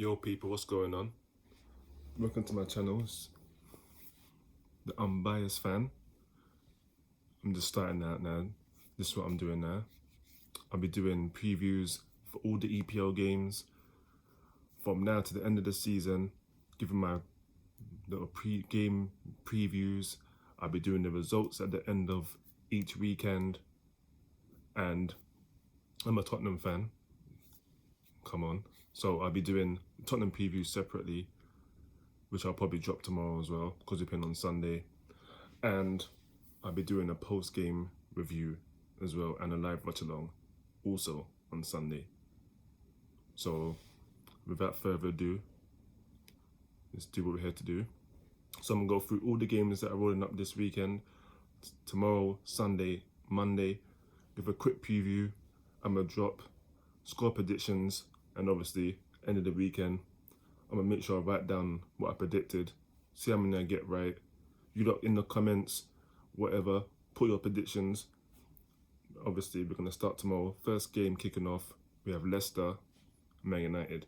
Yo people, what's going on? Welcome to my channel. It's the Unbiased Fan. I'm just starting out now. This is what I'm doing now. I'll be doing previews for all the EPL games from now to the end of the season, giving my little pre-game previews. I'll be doing the results at the end of each weekend. And I'm a Tottenham fan. Come on. So I'll be doing Tottenham previews separately, which I'll probably drop tomorrow as well, because we're playing on Sunday. And I'll be doing a post-game review as well, and a live watch-along also on Sunday. So without further ado, let's do what we're here to do. So I'm gonna go through all the games that are rolling up this weekend, tomorrow, Sunday, Monday, give a quick preview. I'm gonna drop score predictions, and obviously end of the weekend I'm gonna make sure I write down what I predicted, see how many I get right. You lot in the comments, whatever, put your predictions. Obviously we're gonna start tomorrow. First game kicking off, we have Leicester, Man United.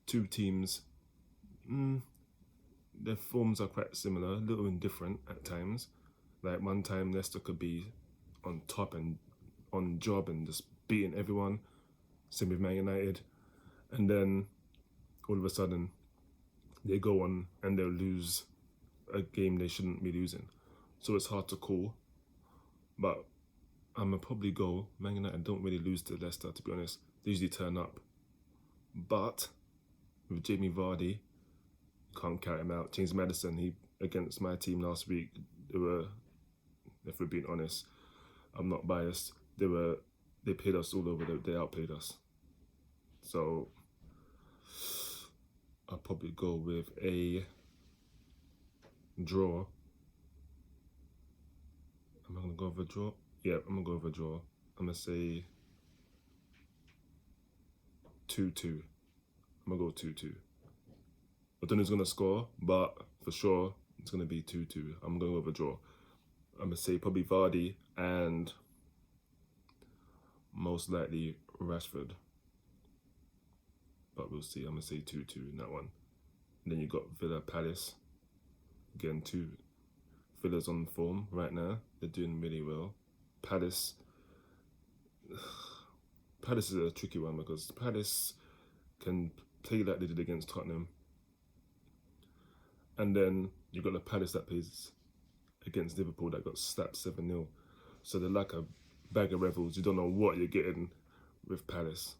Two teams, their forms are quite similar, a little indifferent at times. Like one time Leicester could be on top and on job and just beating everyone. Same with Man United. And then all of a sudden they go on and they'll lose a game they shouldn't be losing. So it's hard to call. But I'm gonna probably go Man United don't really lose to Leicester, to be honest. They usually turn up. But with Jamie Vardy, can't count him out. James Maddison, he against my team last week, they were, if we're being honest, I'm not biased, they played us all over, they outplayed us. So I'll probably go with a draw. Am I gonna go with a draw? Yeah, I'm gonna go with a draw. I'm gonna say 2-2. I'm gonna go 2-2. I don't know who's gonna score, but for sure it's gonna be 2-2. I'm gonna go with a draw. I'm gonna say probably Vardy and most likely Rashford. But we'll see. I'm gonna say 2-2 in that one. And then you got Villa Palace. Again, two Villa's on form right now. They're doing really well. Palace is a tricky one because Palace can play like they did against Tottenham. And then you've got the Palace that plays against Liverpool that got slapped 7-0. So they're like a bag of rebels. You don't know what you're getting with Palace.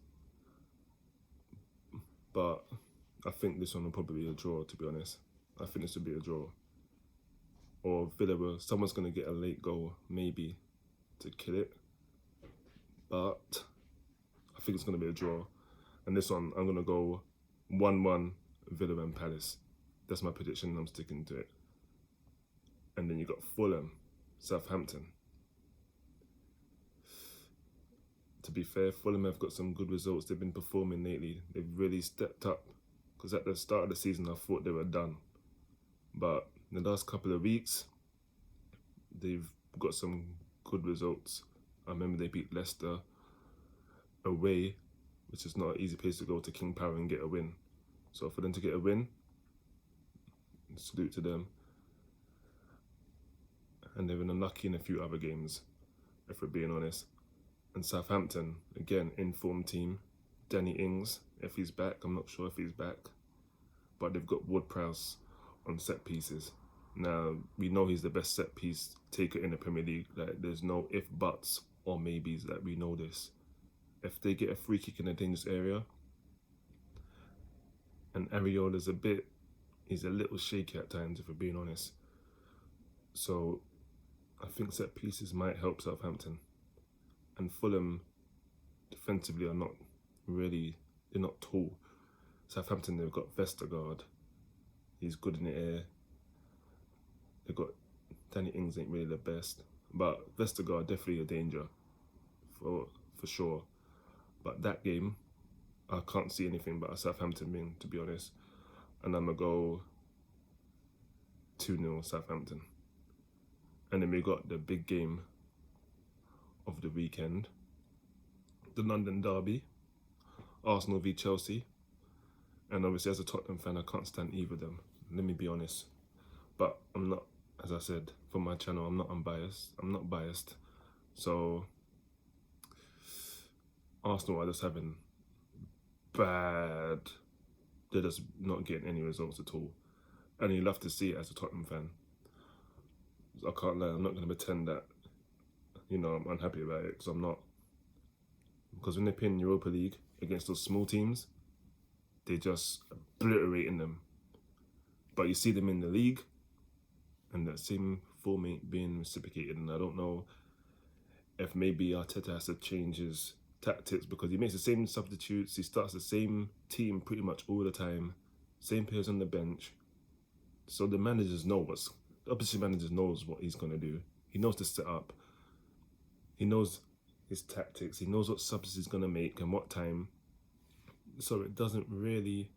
But I think this one will probably be a draw, to be honest. I think this will be a draw. Or Villa, someone's going to get a late goal, maybe, to kill it. But I think it's going to be a draw. And this one, I'm going to go 1-1 Villa and Palace. That's my prediction, I'm sticking to it. And then you got Fulham, Southampton. To be fair, Fulham have got some good results. They've been performing lately. They've really stepped up. Because at the start of the season, I thought they were done. But in the last couple of weeks, they've got some good results. I remember they beat Leicester away, which is not an easy place to go to King Power and get a win. So for them to get a win, salute to them. And they've been unlucky in a few other games, if we're being honest. And Southampton, again, informed team. Danny Ings, if he's back, I'm not sure if he's back. But they've got Ward-Prowse on set pieces. Now, we know he's the best set piece taker in the Premier League. Like, there's no if, buts, or maybes. Like, we know this. If they get a free kick in a dangerous area, and Areola's he's a little shaky at times, if we're being honest. So, I think set pieces might help Southampton. And Fulham, defensively, are not really, they're not tall. Southampton, they've got Vestergaard. He's good in the air. They've got Danny Ings, ain't really the best. But Vestergaard, definitely a danger, for sure. But that game, I can't see anything but a Southampton win, to be honest. And I'm going to go 2-0 Southampton. And then we got the big game of the weekend, the London derby, Arsenal v Chelsea. And obviously, as a Tottenham fan, I can't stand either of them. Let me be honest. But I'm not, as I said, for my channel, I'm not unbiased. I'm not biased. So, Arsenal are just having bad. They're just not getting any results at all. And you love to see it as a Tottenham fan. I can't lie, I'm not going to pretend that, I'm unhappy about it, because I'm not. Because when they play in Europa League against those small teams, they're just obliterating them. But you see them in the league, and that same form ain't being reciprocated. And I don't know if maybe Arteta has to change his tactics, because he makes the same substitutes, he starts the same team pretty much all the time, same players on the bench. So the opposite manager knows what he's going to do. He knows the setup. He knows his tactics. He knows what subs he's going to make and what time. So it doesn't really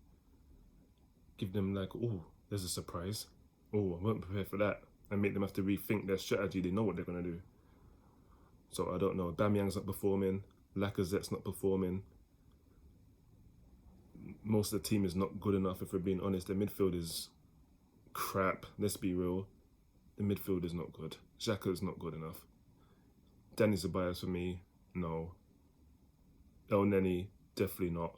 give them like, oh, there's a surprise. Oh, I weren't prepared for that. And make them have to rethink their strategy. They know what they're going to do. So I don't know. Aubameyang's not performing. Lacazette's not performing. Most of the team is not good enough, if we're being honest. The midfield is crap. Let's be real. The midfield is not good. Xhaka is not good enough. Danny Ceballos for me, no. El Neni, definitely not.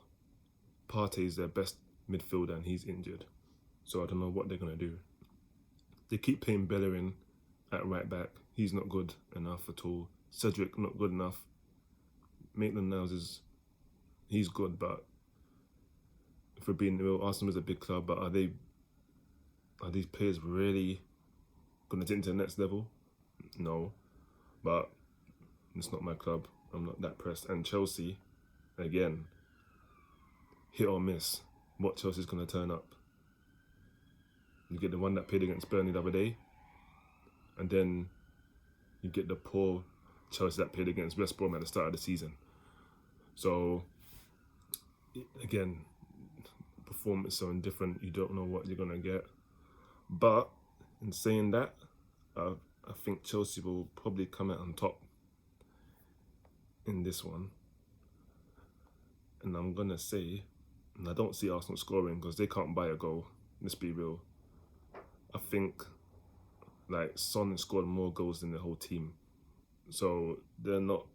Partey is their best midfielder and he's injured. So I don't know what they're going to do. They keep playing Bellerin at right back. He's not good enough at all. Cedric, not good enough. Maitland-Niles he's good, but if we're being real, Arsenal is a big club, but are these players really going to take it to the next level? No. But it's not my club. I'm not that pressed. And Chelsea, again, hit or miss. What Chelsea's going to turn up? You get the one that played against Burnley the other day, and then you get the poor Chelsea that played against West Brom at the start of the season. So, again, performance so indifferent, you don't know what you're going to get. But, in saying that, I think Chelsea will probably come out on top in this one. And I'm going to say, and I don't see Arsenal scoring because they can't buy a goal. Let's be real. I think Son has scored more goals than the whole team. So they're not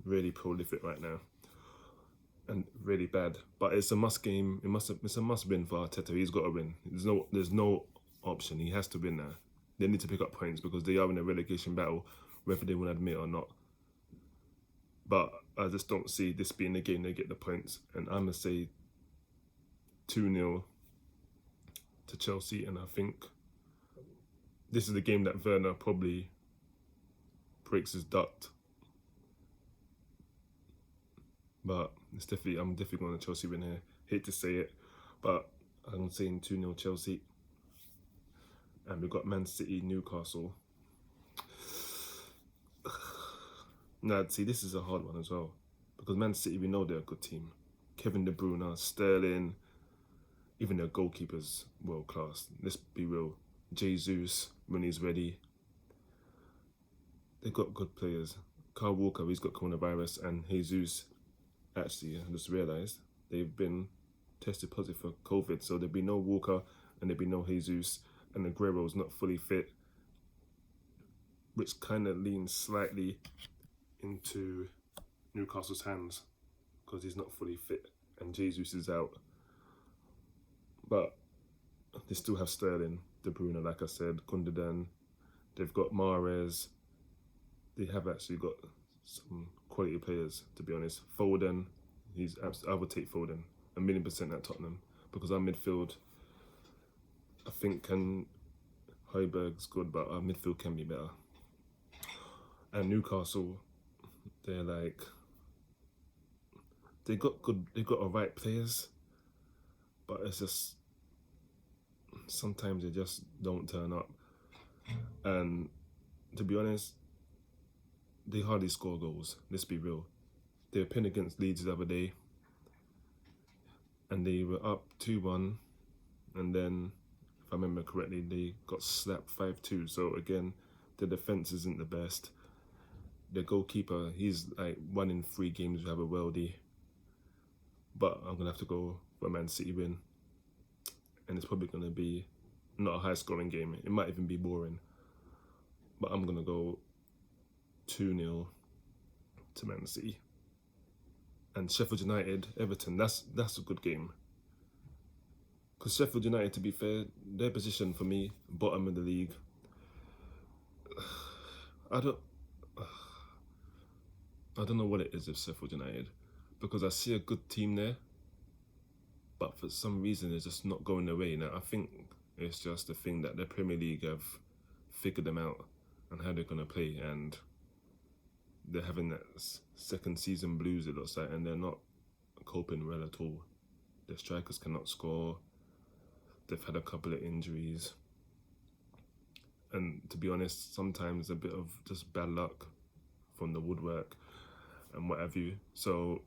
really prolific right now. And really bad. But it's a must game. It's a must win for Arteta. He's got to win. There's no option. He has to win now. They need to pick up points because they are in a relegation battle, whether they want to admit it or not. But I just don't see this being the game they get the points. And I'm going to say 2-0 to Chelsea. And I think this is the game that Werner probably breaks his duct. But I'm definitely going to Chelsea win here. Hate to say it, but I'm saying 2-0 Chelsea. And we've got Man City, Newcastle. Now, see, this is a hard one as well. Because Man City, we know they're a good team. Kevin De Bruyne, Sterling, even their goalkeeper's world class. Let's be real. Jesus, when he's ready. They've got good players. Kyle Walker, he's got coronavirus, and Jesus, actually, I just realised, they've been tested positive for COVID. So there'll be no Walker and there'll be no Jesus, and Aguero's not fully fit, which kind of leans slightly into Newcastle's hands because he's not fully fit and Jesus is out. But they still have Sterling, De Bruyne, like I said, Gundogan. They've got Mahrez. They have actually got some quality players, to be honest. Foden, I would take Foden 1,000,000% at Tottenham because our midfield, I think, Højbjerg's good, but our midfield can be better. And Newcastle, they got alright players, but it's just sometimes they just don't turn up. And to be honest, they hardly score goals. Let's be real. They were playing against Leeds the other day, and they were up 2-1, and then, if I remember correctly, they got slapped 5-2. So again, the defense isn't the best. The goalkeeper, he's like 1 in 3 games we have a worldie. But I'm gonna have to go for a Man City win. and it's probably going to be not a high-scoring game. It might even be boring. But I'm going to go 2-0 to Man City. And Sheffield United, Everton, that's a good game. Because Sheffield United, to be fair, their position for me, bottom of the league. I don't know what it is with Sheffield United, because I see a good team there, but for some reason it's just not going their way. Now I think it's just the thing that the Premier League have figured them out and how they're gonna play, and they're having that second season blues, it looks like, and they're not coping well at all. Their strikers cannot score. They've had a couple of injuries. And to be honest, sometimes a bit of just bad luck from the woodwork and what have you. So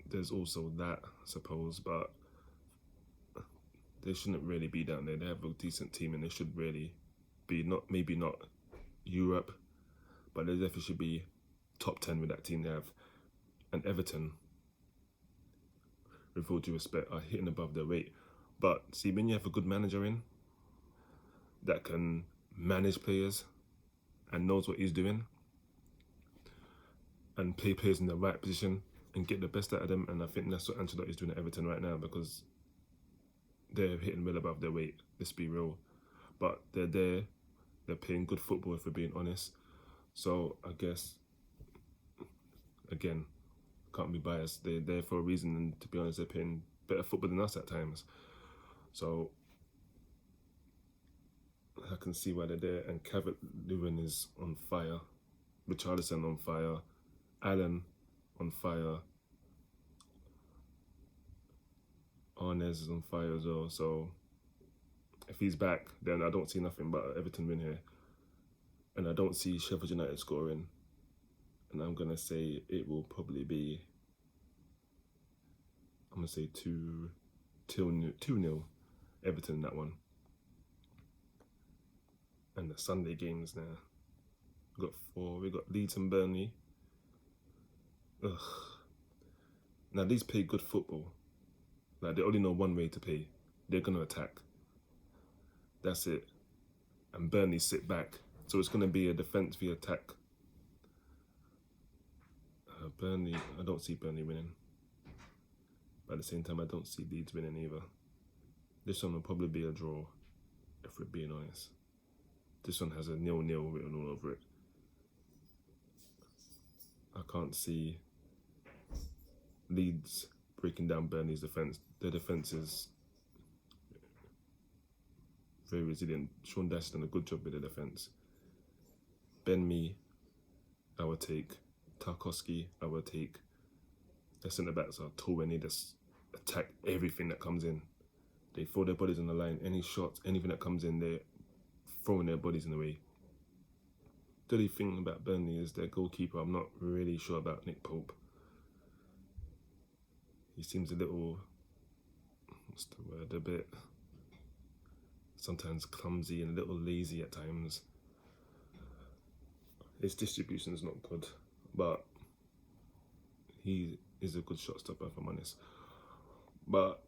there's also that, I suppose, but they shouldn't really be down there. They have a decent team and they should really be, maybe not Europe, but they definitely should be top 10 with that team they have. And Everton, with all due respect, are hitting above their weight. But see, when you have a good manager in that can manage players and knows what he's doing and play players in the right position and get the best out of them, and I think that's what Ancelotti's doing at Everton right now, because they're hitting well above their weight, let's be real. But they're there, they're playing good football, if we're being honest. So I guess, again, can't be biased. They're there for a reason, and to be honest, they're playing better football than us at times. So I can see why they're there. And Calvert-Lewin is on fire, Richarlison on fire, Allen on fire, Arnes is on fire as well. So if he's back, then I don't see nothing but Everton win here. And I don't see Sheffield United scoring. And I'm going to say it will probably be, I'm going to say 2-0 Everton, that one. And the Sunday games now. We've got 4. We've got Leeds and Burnley. Ugh. Now, Leeds play good football. Like, they only know one way to play. They're going to attack. That's it. And Burnley sit back. So it's going to be a defence via attack. Burnley, I don't see Burnley winning. But at the same time, I don't see Leeds winning either. This one will probably be a draw, if we're being honest. This one has a 0-0 written all over it. I can't see Leeds breaking down Burnley's defence. Their defence is very resilient. Sean Dyche done a good job with the defence. Ben Mee, I would take. Tarkowski, I would take. Their centre-backs are tall and they just attack everything that comes in. They throw their bodies on the line. Any shots, anything that comes in, they're throwing their bodies in the way. The only thing about Burnley is their goalkeeper. I'm not really sure about Nick Pope. He seems a little, what's the word, a bit, sometimes clumsy and a little lazy at times. His distribution is not good, but he is a good shot stopper, if I'm honest. But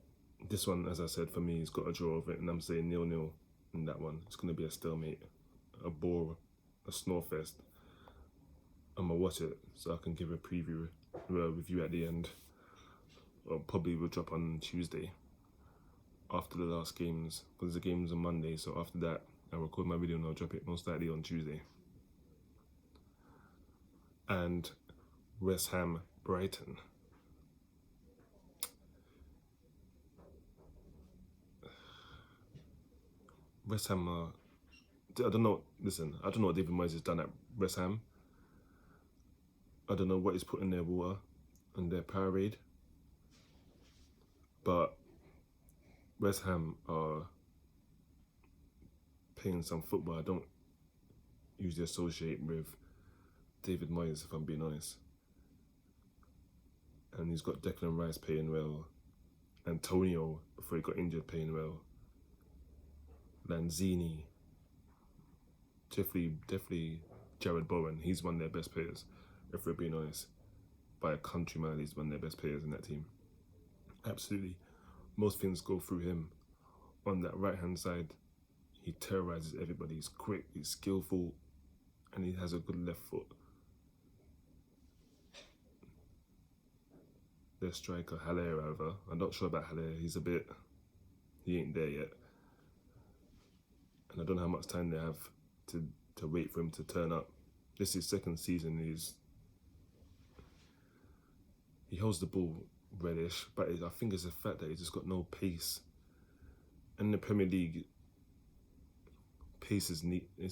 this one, as I said, for me, he's got a draw of it, and I'm saying 0-0 in that one. It's going to be a stalemate, a bore, a snore fest. I'm going to watch it so I can give a review at the end. Or probably will drop on Tuesday after the last games, because the game's on Monday. So after that, I'll record my video and I'll drop it most likely on Tuesday. And West Ham, Brighton. West Ham are, I don't know, listen, I don't know what David Moyes has done at West Ham. I don't know what he's put in their water and their Powerade. But West Ham are playing some football I don't usually associate with David Moyes, if I'm being honest. And he's got Declan Rice playing well. Antonio, before he got injured, playing well. Lanzini. Definitely Jared Bowen. He's one of their best players, if we're being honest. By a country mile, he's one of their best players in that team. Absolutely. Most things go through him. on that right hand side, he terrorizes everybody. He's quick, he's skillful, and he has a good left foot. Their striker, Haller, however, I'm not sure about Haller. He ain't there yet. And I don't know how much time they have to wait for him to turn up. This is his second season. He holds the ball reddish, but I think it's the fact that he's just got no pace. In the Premier League, pace is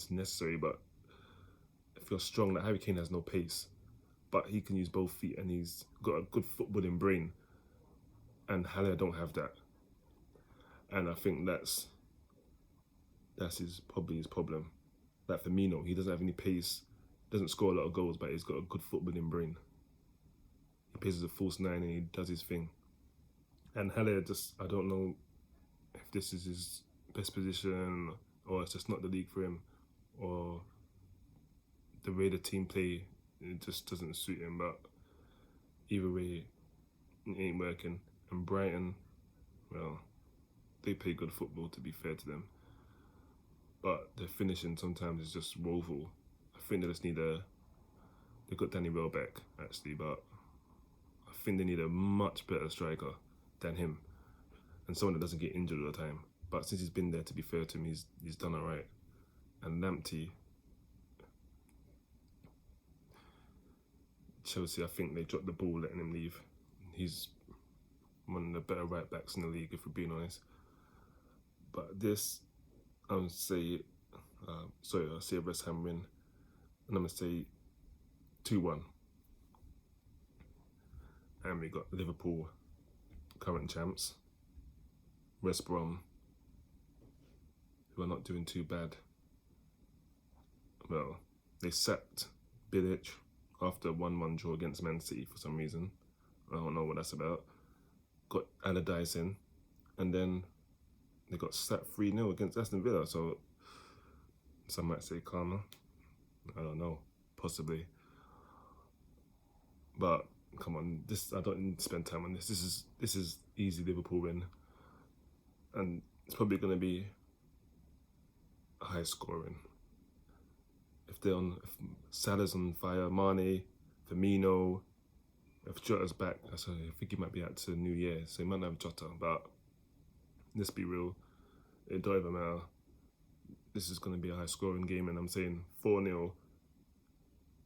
necessary, but if you're strong, like Harry Kane has no pace, but he can use both feet and he's got a good footballing brain. And Haller don't have that. And I think that's probably his problem. Like Firmino, he doesn't have any pace, doesn't score a lot of goals, but he's got a good footballing brain. He plays as a false nine and he does his thing. And Haller, I don't know if this is his best position or it's just not the league for him, or the way the team play, it just doesn't suit him. But either way, it ain't working. And Brighton, well, they play good football, to be fair to them. But their finishing sometimes is just woeful. I think they just need they got Danny Welbeck, actually, but I think they need a much better striker than him. And someone that doesn't get injured all the time. But since he's been there, to be fair to him, he's done all right. And Lamptey, Chelsea, I think they dropped the ball letting him leave. He's one of the better right backs in the league, if we're being honest. But this, I'll say a West Ham win, and I'm going to say 2-1. And we got Liverpool, current champs, West Brom, who are not doing too bad. Well, they sacked Bilic after a 1-1 draw against Man City for some reason. I don't know what that's about. Got Allardyce in, and then they got sacked 3-0 against Aston Villa. So some might say karma. I don't know, possibly. But come on, I don't need to spend time on this. This is easy Liverpool win, and it's probably going to be high scoring. If Salah's on fire, Mane, Firmino, if Jota's back, I think he might be out to New Year, so he might not have Jota. But let's be real, it don't even matter. This is going to be a high scoring game, and I'm saying 4-0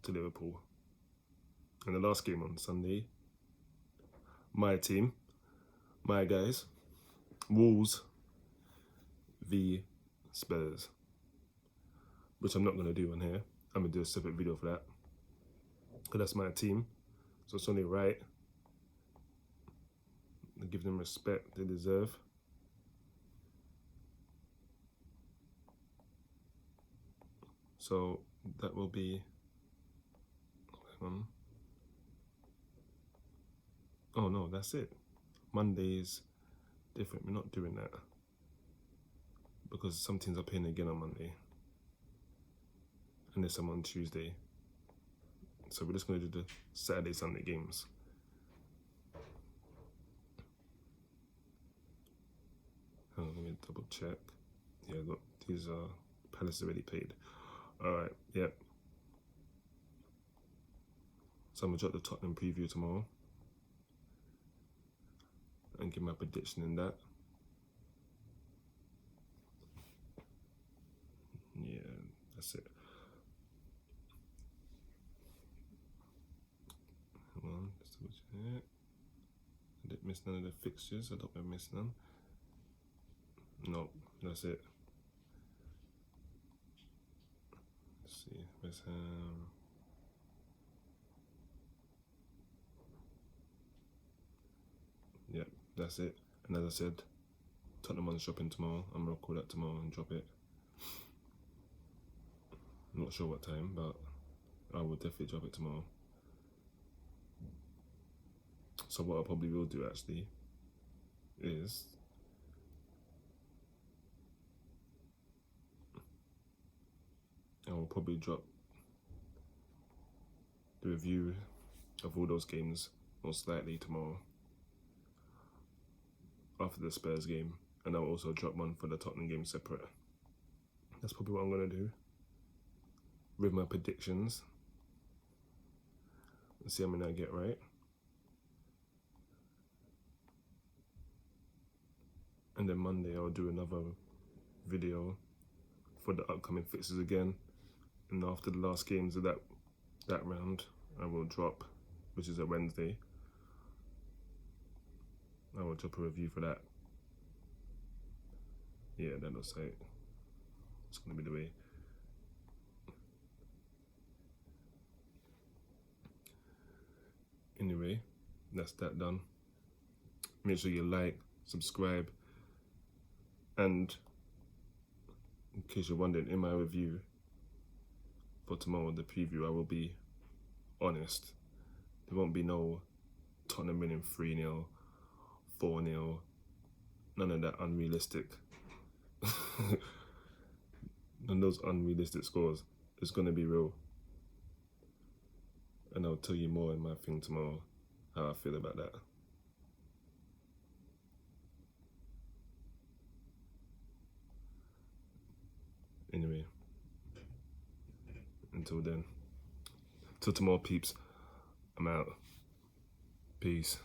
to Liverpool. And the last game on Sunday, my team, my guys, Wolves v Spurs, which I'm not going to do on here. I'm going to do a separate video for that, because that's my team, so it's only right. I give them respect they deserve. So that will be, oh no, that's it. Monday's different. We're not doing that because some teams are playing again on Monday, and there's some on Tuesday. So we're just going to do the Saturday, Sunday games. Hang on, let me double check. Yeah, look, these are Palace already played. Alright, yep. So I'm going to drop the Tottenham preview tomorrow and give my prediction in that. Yeah, that's it. Hang on, just double check. I didn't miss none of the fixtures. I don't miss none. No, that's it. Let's see, West Ham. Yep, that's it. And as I said, Tottenham on shopping tomorrow. I'm gonna call that tomorrow and drop it. I'm not sure what time, but I will definitely drop it tomorrow. So what I probably will do actually is I will probably drop the review of all those games most likely tomorrow after the Spurs game, and I'll also drop one for the Tottenham game separate. That's probably what I'm going to do with my predictions. Let's see how many I get right. And then Monday I'll do another video for the upcoming fixtures again. And after the last games of that round, I will drop, which is a Wednesday. I will drop a review for that. Yeah, that looks like it's going to be the way. Anyway, that's that done. Make sure you like, subscribe, and in case you're wondering, in my review for tomorrow, the preview, I will be honest. There won't be no Tottenham winning 3-0, 4-0, none of that unrealistic. None of those unrealistic scores. It's going to be real. And I'll tell you more in my thing tomorrow, how I feel about that. Anyway, until then, till tomorrow, peeps, I'm out. Peace.